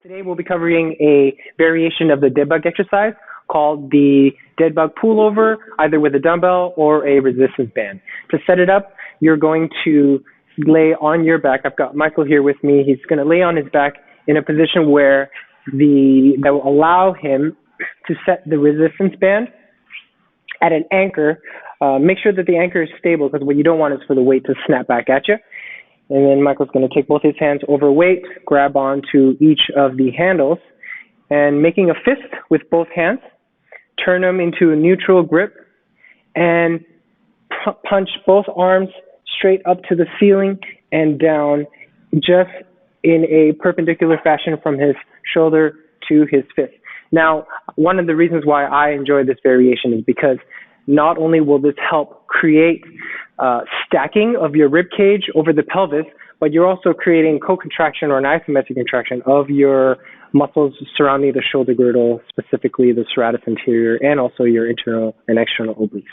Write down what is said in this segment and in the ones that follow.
Today we'll be covering a variation of the dead bug exercise called the dead bug pullover, either with a dumbbell or a resistance band. To set it up, you're going to lay on your back. I've got Michael here with me. He's going to lay on his back in a position where that will allow him to set the resistance band at an anchor. Make sure that the anchor is stable, because what you don't want is for the weight to snap back at you. And then Michael's going to take both his hands over weight, grab onto each of the handles, and making a fist with both hands, turn them into a neutral grip, and punch both arms straight up to the ceiling and down, just in a perpendicular fashion from his shoulder to his fist. Now, one of the reasons why I enjoy this variation is because not only will this help create stacking of your rib cage over the pelvis, but you're also creating co-contraction or an isometric contraction of your muscles surrounding the shoulder girdle, specifically the serratus anterior, and also your internal and external obliques.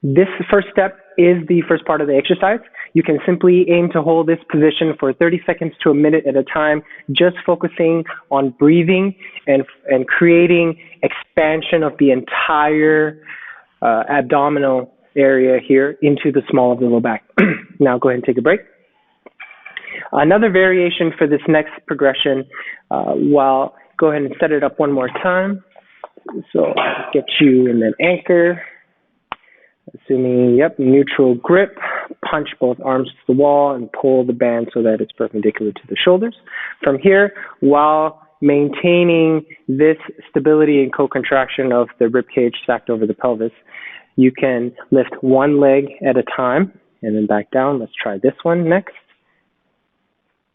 This first step is the first part of the exercise. You can simply aim to hold this position for 30 seconds to a minute at a time, just focusing on breathing and creating expansion of the entire abdominal area here into the small of the low back. Now go ahead and take a break. Another variation for this next progression, go ahead and set it up one more time. So I'll get you in an anchor. Assuming, neutral grip, punch both arms to the wall and pull the band so that it's perpendicular to the shoulders. From here, while maintaining this stability and co-contraction of the rib cage stacked over the pelvis, you can lift one leg at a time and then back down. Let's try this one next.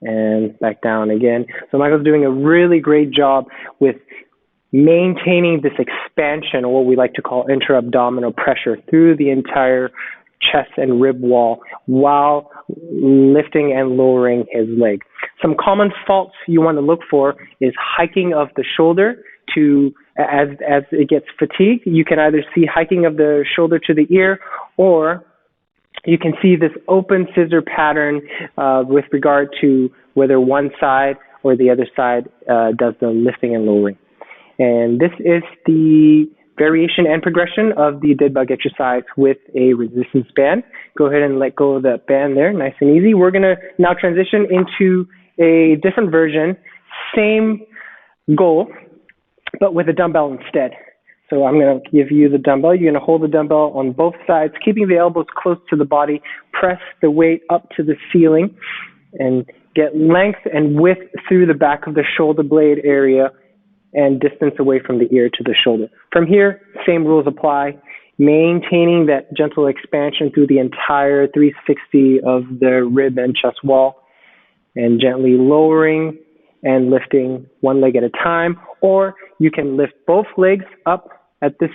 And back down again. So Michael's doing a really great job with maintaining this expansion, or what we like to call intra-abdominal pressure, through the entire chest and rib wall while lifting and lowering his leg. Some common faults you want to look for is hiking of the shoulder to, as it gets fatigued, you can either see hiking of the shoulder to the ear, or you can see this open scissor pattern with regard to whether one side or the other side does the lifting and lowering. And this is the variation and progression of the dead bug exercise with a resistance band. Go ahead and let go of that band there, nice and easy. We're going to now transition into a different version, same goal, but with a dumbbell instead. So I'm going to give you the dumbbell. You're going to hold the dumbbell on both sides, keeping the elbows close to the body. Press the weight up to the ceiling and get length and width through the back of the shoulder blade area and distance away from the ear to the shoulder. From here, same rules apply, maintaining that gentle expansion through the entire 360 of the rib and chest wall, and gently lowering and lifting one leg at a time. Or you can lift both legs up at this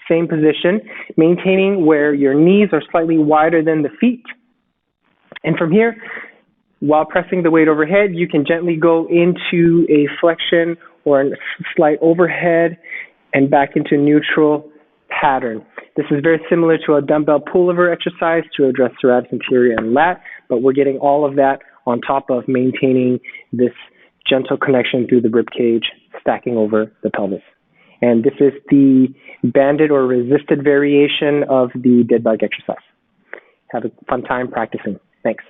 same position, maintaining where your knees are slightly wider than the feet. And from here, while pressing the weight overhead, you can gently go into a flexion or a slight overhead and back into neutral pattern. This is very similar to a dumbbell pullover exercise to address serratus anterior and lat, but we're getting all of that on top of maintaining this gentle connection through the rib cage, stacking over the pelvis. And this is the banded or resisted variation of the dead bug exercise. Have a fun time practicing. Thanks.